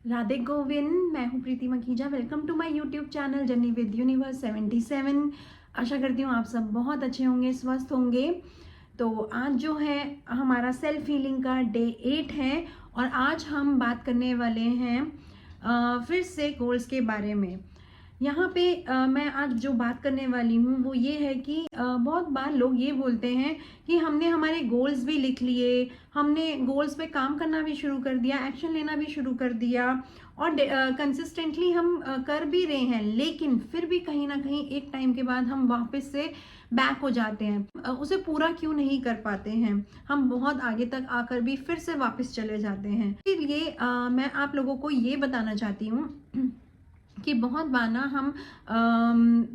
राधे गोविंद। मैं हूँ Preeti Makhija. Welcome to my YouTube channel journey with universe 77। आशा करती हूँ आप सब बहुत अच्छे होंगे, स्वस्थ होंगे। तो आज जो है हमारा सेल्फ हीलिंग का डे 8 है और आज हम बात करने वाले हैं फिर से गोल्स के बारे में। यहाँ पे मैं आज जो बात करने वाली हूँ वो ये है कि बहुत बार लोग ये बोलते हैं कि हमने हमारे गोल्स भी लिख लिए, हमने गोल्स पे काम करना भी शुरू कर दिया, एक्शन लेना भी शुरू कर दिया और कंसिस्टेंटली हम कर भी रहे हैं, लेकिन फिर भी कहीं ना कहीं एक टाइम के बाद हम वापस से बैक हो जाते हैं। उसे पूरा क्यों नहीं कर पाते हैं, हम बहुत आगे तक आकर भी फिर से वापस चले जाते हैं। इसलिए मैं आप लोगों को ये बताना चाहती हूँ कि बहुत बार ना हम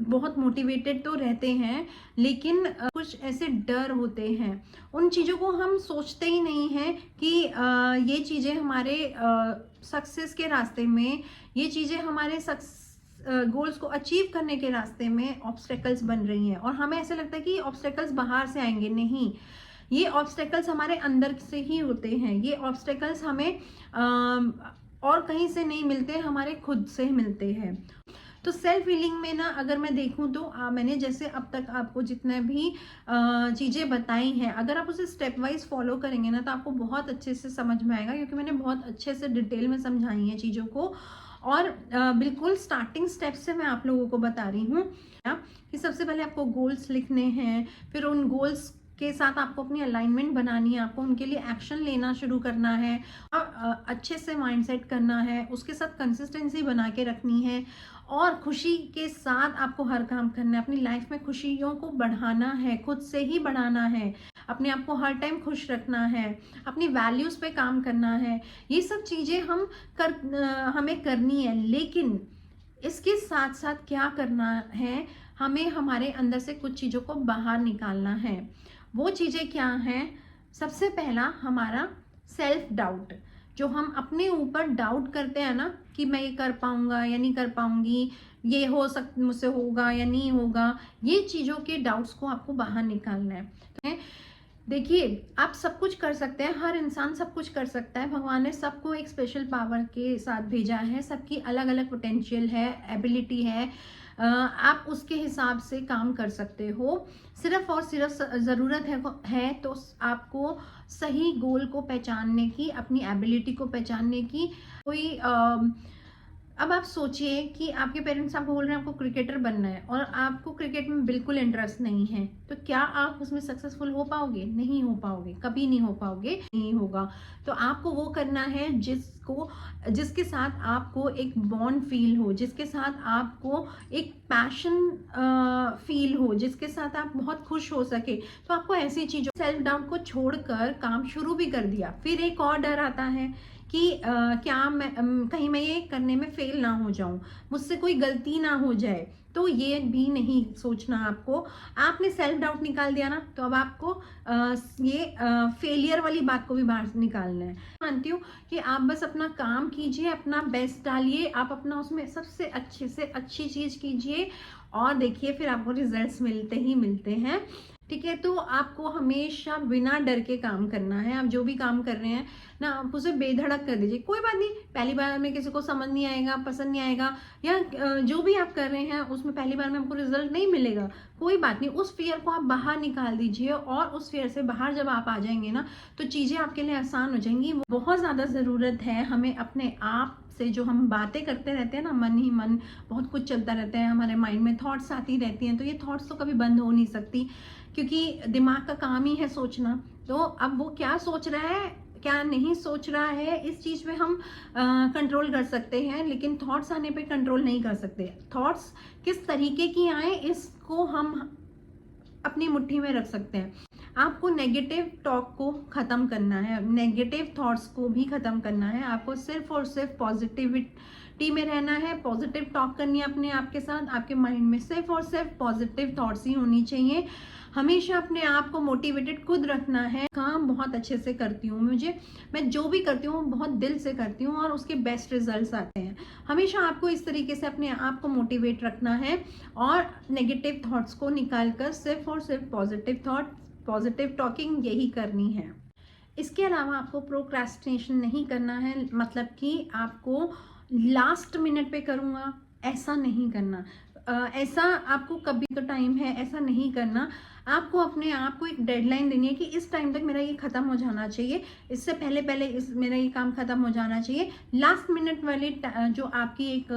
बहुत मोटिवेटेड तो रहते हैं, लेकिन कुछ ऐसे डर होते हैं, उन चीज़ों को हम सोचते ही नहीं हैं कि ये चीज़ें हमारे सक्सेस के रास्ते में, ये चीज़ें हमारे गोल्स को अचीव करने के रास्ते में ऑब्स्टेकल्स बन रही हैं। और हमें ऐसा लगता है कि ऑब्स्टेकल्स बाहर से आएंगे, नहीं, ये ऑब्स्टेकल्स हमारे अंदर से ही होते हैं। ये ऑब्स्टेकल्स हमें और कहीं से नहीं मिलते, हमारे खुद से मिलते हैं। तो सेल्फ हीलिंग में ना अगर मैं देखूं तो मैंने जैसे अब तक आपको जितने भी चीज़ें बताई हैं, अगर आप उसे स्टेप वाइज फॉलो करेंगे ना तो आपको बहुत अच्छे से समझ में आएगा, क्योंकि मैंने बहुत अच्छे से डिटेल में समझाई हैं चीज़ों को। और बिल्कुल स्टार्टिंग स्टेप से मैं आप लोगों को बता रही हूँ कि सबसे पहले आपको गोल्स लिखने हैं, फिर उन गोल्स के साथ आपको अपनी अलाइनमेंट बनानी है, आपको उनके लिए एक्शन लेना शुरू करना है और अच्छे से माइंडसेट करना है, उसके साथ कंसिस्टेंसी बना के रखनी है और खुशी के साथ आपको हर काम करना है। अपनी लाइफ में खुशियों को बढ़ाना है, खुद से ही बढ़ाना है, अपने आप को हर टाइम खुश रखना है, अपनी वैल्यूज पे काम करना है। ये सब चीज़ें हमें करनी है, लेकिन इसके साथ साथ क्या करना है, हमें हमारे अंदर से कुछ चीज़ों को बाहर निकालना है। वो चीज़ें क्या हैं? सबसे पहला हमारा सेल्फ डाउट, जो हम अपने ऊपर डाउट करते हैं ना कि मैं ये कर पाऊंगा या नहीं कर पाऊंगी, ये मुझसे होगा या नहीं होगा, ये चीज़ों के डाउट्स को आपको बाहर निकालना है। तो देखिए, आप सब कुछ कर सकते हैं, हर इंसान सब कुछ कर सकता है। भगवान ने सबको एक स्पेशल पावर के साथ भेजा है, सबकी अलग अलग पोटेंशियल है, एबिलिटी है। आप उसके हिसाब से काम कर सकते हो। सिर्फ और सिर्फ ज़रूरत है तो आपको सही गोल को पहचानने की, अपनी एबिलिटी को पहचानने की। कोई अब आप सोचिए कि आपके पेरेंट्स आपको बोल रहे हैं आपको क्रिकेटर बनना है और आपको क्रिकेट में बिल्कुल इंटरेस्ट नहीं है, तो क्या आप उसमें सक्सेसफुल हो पाओगे? नहीं हो पाओगे, कभी नहीं हो पाओगे, नहीं होगा। तो आपको वो करना है जिसके साथ आपको एक बॉन्ड फील हो, जिसके साथ आपको एक पैशन फील हो, जिसके साथ आप बहुत खुश हो सके। तो आपको ऐसी चीज़ों, सेल्फ डाउट को छोड़कर काम शुरू भी कर दिया। फिर एक और डर आता है कि क्या मैं कहीं मैं ये करने में फेल ना हो जाऊं, मुझसे कोई गलती ना हो जाए। तो ये भी नहीं सोचना आपको। आपने सेल्फ डाउट निकाल दिया ना, तो अब आपको ये फेलियर वाली बात को भी बाहर निकालना है। मानती हूँ कि आप बस अपना काम कीजिए, अपना बेस्ट डालिए, आप अपना उसमें सबसे अच्छे से अच्छी चीज़ कीजिए और देखिए फिर आपको रिजल्ट्स मिलते ही मिलते हैं। ठीक है, तो आपको हमेशा बिना डर के काम करना है। आप जो भी काम कर रहे हैं ना, आप उसे बेधड़क कर दीजिए। कोई बात नहीं, पहली बार में किसी को समझ नहीं आएगा, पसंद नहीं आएगा, या जो भी आप कर रहे हैं उसमें पहली बार में हमको रिजल्ट नहीं मिलेगा, कोई बात नहीं। उस फियर को आप बाहर निकाल दीजिए और उस फियर से बाहर जब आप आ जाएंगे ना, तो चीज़ें आपके लिए आसान हो जाएंगी। बहुत ज़्यादा ज़रूरत है हमें अपने आप से, जो हम बातें करते रहते हैं ना, मन ही मन बहुत कुछ चलता रहता है, हमारे माइंड में थॉट्स आती रहती हैं, तो ये थॉट्स तो कभी बंद हो नहीं सकती, क्योंकि दिमाग का काम ही है सोचना। तो अब वो क्या सोच रहा है, क्या नहीं सोच रहा है, इस चीज़ में हम कंट्रोल कर सकते हैं, लेकिन थॉट्स आने पे कंट्रोल नहीं कर सकते। थॉट्स किस तरीके की आए, इसको हम अपनी मुट्ठी में रख सकते हैं। आपको नेगेटिव टॉक को ख़त्म करना है, नेगेटिव थॉट्स को भी ख़त्म करना है। आपको सिर्फ और सिर्फ पॉजिटिविटी में रहना है, पॉजिटिव टॉक करनी है अपने आप के साथ। आपके माइंड में सिर्फ और सिर्फ पॉजिटिव थॉट्स ही होनी चाहिए। हमेशा अपने आप को मोटिवेटेड खुद रखना है। काम बहुत अच्छे से करती हूँ, मैं जो भी करती हूँ बहुत दिल से करती हूँ और उसके बेस्ट रिजल्ट्स आते हैं। हमेशा आपको इस तरीके से अपने आप को मोटिवेट रखना है और नेगेटिव थॉट्स को निकाल कर सिर्फ और सिर्फ पॉजिटिव थॉट, पॉजिटिव टॉकिंग यही करनी है। इसके अलावा आपको प्रोक्रेस्टिनेशन नहीं करना है, मतलब कि आपको लास्ट मिनट पे करूँगा ऐसा नहीं करना। ऐसा आपको कभी तो टाइम है ऐसा नहीं करना। आपको अपने आप को एक डेडलाइन देनी है कि इस टाइम तक मेरा ये ख़त्म हो जाना चाहिए, इससे पहले पहले मेरा ये काम ख़त्म हो जाना चाहिए। लास्ट मिनट वाली जो आपकी एक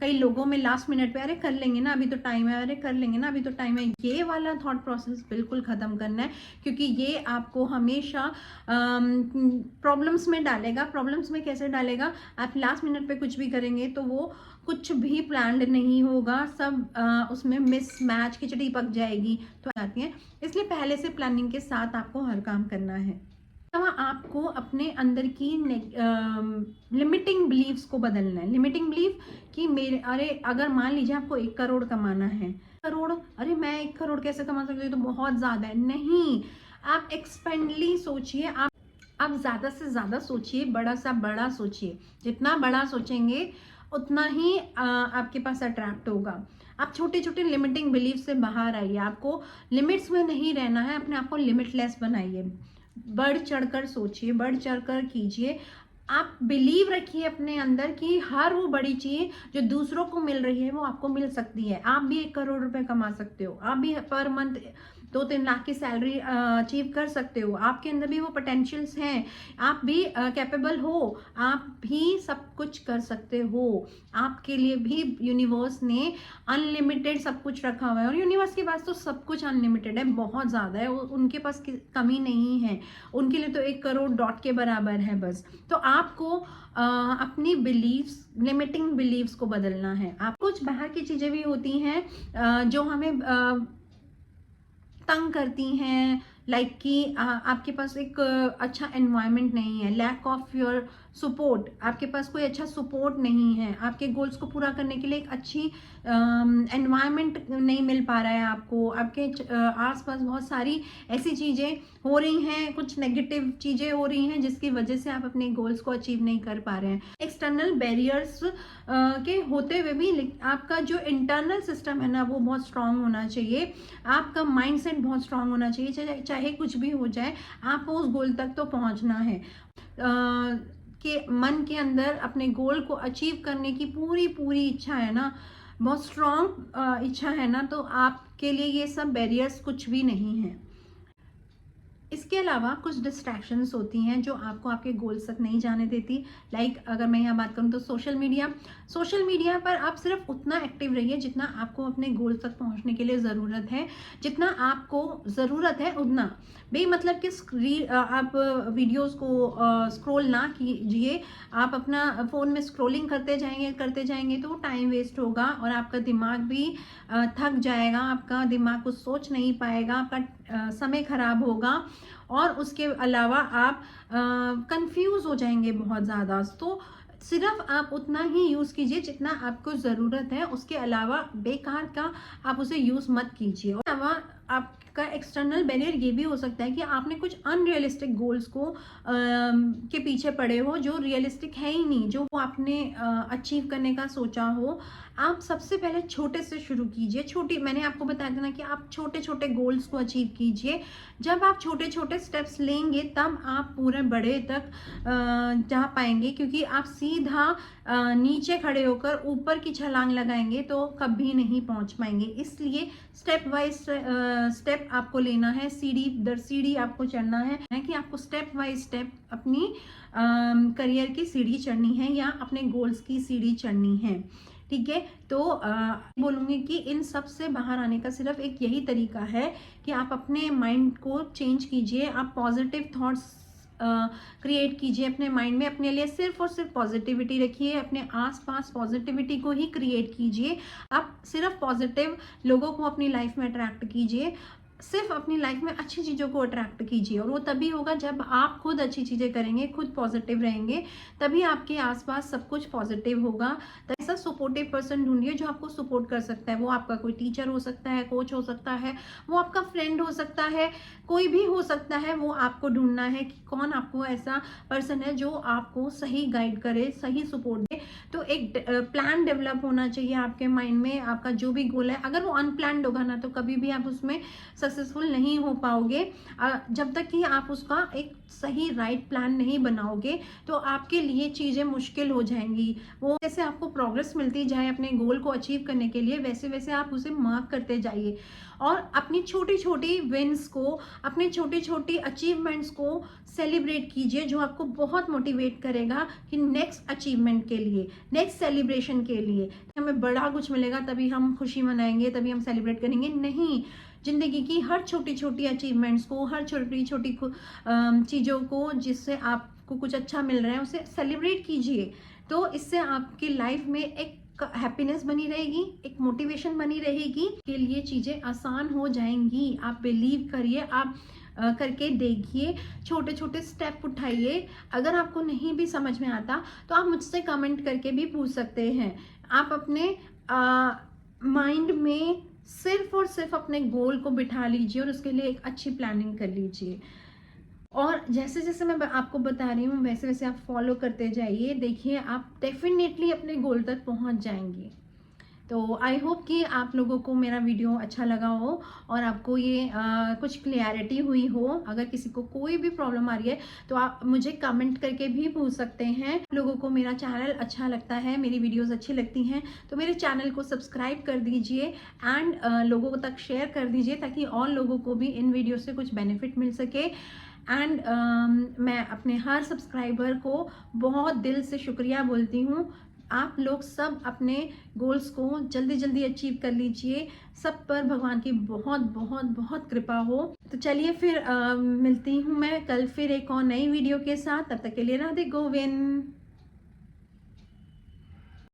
कई लोगों में लास्ट मिनट पे अरे कर लेंगे ना, अभी तो टाइम है, अरे कर लेंगे ना, अभी तो टाइम है, ये वाला थॉट प्रोसेस बिल्कुल ख़त्म करना है, क्योंकि ये आपको हमेशा प्रॉब्लम्स में डालेगा। प्रॉब्लम्स में कैसे डालेगा, आप लास्ट मिनट पे कुछ भी करेंगे तो वो कुछ भी प्लान्ड नहीं होगा, सब उसमें मिस मैच खिचड़ी पक जाएगी तो आती है। इसलिए पहले से प्लानिंग के साथ आपको हर काम करना है। आपको अपने अंदर की लिमिटिंग बिलीव्स को बदलना है। लिमिटिंग बिलीफ कि मेरे अरे अगर मान लीजिए आपको 1 करोड़ कमाना है, करोड़ अरे मैं 1 करोड़ कैसे कमा सकती हूँ, तो बहुत ज़्यादा है। नहीं, आप एक्सपेंडली सोचिए, आप ज़्यादा से ज़्यादा सोचिए, बड़ा सा बड़ा सोचिए। जितना बड़ा सोचेंगे उतना ही आपके पास अट्रैक्ट होगा। आप छोटे छोटे लिमिटिंग बिलीफ से बाहर आइए। आपको लिमिट्स में नहीं रहना है, अपने आप को लिमिटलेस बनाइए। बढ़ चढ़कर सोचिए, बढ़ चढ़कर कीजिए। आप बिलीव रखिए अपने अंदर कि हर वो बड़ी चीज जो दूसरों को मिल रही है वो आपको मिल सकती है। आप भी 1 करोड़ रुपए कमा सकते हो, आप भी पर मंथ 2-3 लाख की सैलरी अचीव कर सकते हो। आपके अंदर भी वो पोटेंशियल्स हैं, आप भी कैपेबल हो, आप भी सब कुछ कर सकते हो। आपके लिए भी यूनिवर्स ने अनलिमिटेड सब कुछ रखा हुआ है, और यूनिवर्स के पास तो सब कुछ अनलिमिटेड है, बहुत ज़्यादा है। उनके पास कमी नहीं है, उनके लिए तो 1 करोड़ डॉट के बराबर है बस। तो आपको अपनी बिलीव्स, लिमिटिंग बिलीव्स को बदलना है। आप कुछ बाहर की चीज़ें भी होती हैं जो हमें तंग करती हैं, लाइक कि आपके पास एक अच्छा एनवायरनमेंट नहीं है, लैक ऑफ योर सपोर्ट, आपके पास कोई अच्छा सपोर्ट नहीं है, आपके गोल्स को पूरा करने के लिए एक अच्छी एनवायरनमेंट नहीं मिल पा रहा है आपको, आपके आसपास बहुत सारी ऐसी चीज़ें हो रही हैं, कुछ नेगेटिव चीज़ें हो रही हैं जिसकी वजह से आप अपने गोल्स को अचीव नहीं कर पा रहे हैं। एक्सटर्नल बैरियर्स के होते हुए भी आपका जो इंटरनल सिस्टम है ना वो बहुत स्ट्रांग होना चाहिए, आपका माइंडसेट बहुत स्ट्रांग होना चाहिए। चाहे कुछ भी हो जाए, आपको उस गोल तक तो पहुंचना है। के मन के अंदर अपने गोल को अचीव करने की पूरी इच्छा है ना, बहुत स्ट्रांग इच्छा है ना, तो आपके लिए ये सब बैरियर्स कुछ भी नहीं है। इसके अलावा कुछ डिस्ट्रैक्शंस होती हैं जो आपको आपके गोल्स तक नहीं जाने देती। लाइक अगर मैं यहाँ बात करूँ तो सोशल मीडिया पर आप सिर्फ उतना एक्टिव रहिए जितना आपको अपने गोल्स तक पहुँचने के लिए ज़रूरत है, जितना आपको ज़रूरत है उतना। भाई मतलब कि आप वीडियोस को स्क्रॉल ना कीजिए, आप अपना फ़ोन में स्क्रॉलिंग करते जाएंगे तो टाइम वेस्ट होगा और आपका दिमाग भी थक जाएगा, आपका दिमाग कुछ सोच नहीं पाएगा, आपका समय खराब होगा, और उसके अलावा आप कंफ्यूज हो जाएंगे बहुत ज़्यादा। तो सिर्फ आप उतना ही यूज़ कीजिए जितना आपको ज़रूरत है, उसके अलावा बेकार का आप उसे यूज़ मत कीजिए। और अलावा आपका एक्सटर्नल बैरियर ये भी हो सकता है कि आपने कुछ अनरियलिस्टिक गोल्स को के पीछे पड़े हो जो रियलिस्टिक है ही नहीं, जो आपने अचीव करने का सोचा हो। आप सबसे पहले छोटे से शुरू कीजिए। मैंने आपको बताया था ना कि आप छोटे छोटे गोल्स को अचीव कीजिए। जब आप छोटे छोटे स्टेप्स लेंगे तब आप पूरे बड़े तक जा पाएंगे, क्योंकि आप सीधा नीचे खड़े होकर ऊपर की छलांग लगाएंगे तो कभी नहीं पहुंच पाएंगे। इसलिए स्टेप वाइज स्टेप आपको लेना है, सीढ़ी दर सीढ़ी आपको चढ़ना है कि आपको स्टेप बाय स्टेप अपनी करियर की सीढ़ी चढ़नी है या अपने गोल्स की सीढ़ी चढ़नी है। ठीक है, तो बोलूँगी कि इन सब से बाहर आने का सिर्फ एक यही तरीका है कि आप अपने माइंड को चेंज कीजिए, आप पॉजिटिव थॉट्स क्रिएट कीजिए अपने माइंड में, अपने लिए सिर्फ और सिर्फ पॉजिटिविटी रखिए, अपने आसपास पॉजिटिविटी को ही क्रिएट कीजिए। आप सिर्फ पॉजिटिव लोगों को अपनी लाइफ में अट्रैक्ट कीजिए, सिर्फ अपनी लाइफ में अच्छी चीज़ों को अट्रैक्ट कीजिए, और वो तभी होगा जब आप खुद अच्छी चीज़ें करेंगे, खुद पॉजिटिव रहेंगे, तभी आपके आसपास सब कुछ पॉजिटिव होगा। ऐसा सपोर्टिव पर्सन ढूंढिए जो आपको सपोर्ट कर सकता है। वो आपका कोई टीचर हो सकता है, कोच हो सकता है, वो आपका फ्रेंड हो सकता है, कोई भी हो सकता है। वो आपको ढूंढना है कि कौन आपको ऐसा पर्सन है जो आपको सही गाइड करे, सही सपोर्ट दे। तो एक प्लान डेवलप होना चाहिए आपके माइंड में। आपका जो भी गोल है, अगर वो अनप्लान्ड होगा ना, तो कभी भी आप उसमें सक्सेसफुल नहीं हो पाओगे। जब तक कि आप उसका एक सही राइट प्लान नहीं बनाओगे तो आपके लिए चीज़ें मुश्किल हो जाएंगी। वो जैसे आपको प्रोग्रेस मिलती जाए अपने गोल को अचीव करने के लिए, वैसे वैसे आप उसे मार्क करते जाइए और अपनी छोटी छोटी विन्स को, अपनी छोटी छोटी अचीवमेंट्स को सेलिब्रेट कीजिए, जो आपको बहुत मोटिवेट करेगा कि नेक्स्ट अचीवमेंट के लिए, नेक्स्ट सेलिब्रेशन के लिए हमें बड़ा कुछ मिलेगा तभी हम खुशी मनाएंगे, तभी हम सेलिब्रेट करेंगे। नहीं, जिंदगी की हर छोटी छोटी अचीवमेंट्स को, हर छोटी छोटी चीज़ों को जिससे आपको कुछ अच्छा मिल रहा है, उसे सेलिब्रेट कीजिए। तो इससे आपकी लाइफ में एक हैप्पीनेस बनी रहेगी, एक मोटिवेशन बनी रहेगी, के लिए चीज़ें आसान हो जाएंगी। आप बिलीव करिए, आप करके देखिए, छोटे छोटे स्टेप उठाइए। अगर आपको नहीं भी समझ में आता तो आप मुझसे कमेंट करके भी पूछ सकते हैं। आप अपने माइंड में सिर्फ और सिर्फ अपने गोल को बिठा लीजिए और उसके लिए एक अच्छी प्लानिंग कर लीजिए। और जैसे जैसे मैं आपको बता रही हूँ वैसे वैसे आप फॉलो करते जाइए, देखिए आप डेफिनेटली अपने गोल तक पहुँच जाएंगे। तो आई होप कि आप लोगों को मेरा वीडियो अच्छा लगा हो और आपको ये कुछ क्लियरिटी हुई हो। अगर किसी को कोई भी प्रॉब्लम आ रही है तो आप मुझे कमेंट करके भी पूछ सकते हैं। लोगों को मेरा चैनल अच्छा लगता है, मेरी वीडियोस अच्छी लगती हैं, तो मेरे चैनल को सब्सक्राइब कर दीजिए एंड लोगों तक शेयर कर दीजिए ताकि और लोगों को भी इन वीडियो से कुछ बेनिफिट मिल सके। एंड मैं अपने हर सब्सक्राइबर को बहुत दिल से शुक्रिया बोलती हूँ। आप लोग सब अपने गोल्स को जल्दी जल्दी अचीव कर लीजिए। सब पर भगवान की बहुत बहुत बहुत कृपा हो। तो चलिए फिर मिलती हूँ मैं कल फिर एक और नई वीडियो के साथ। तब तक के लिए राधे गोविंद।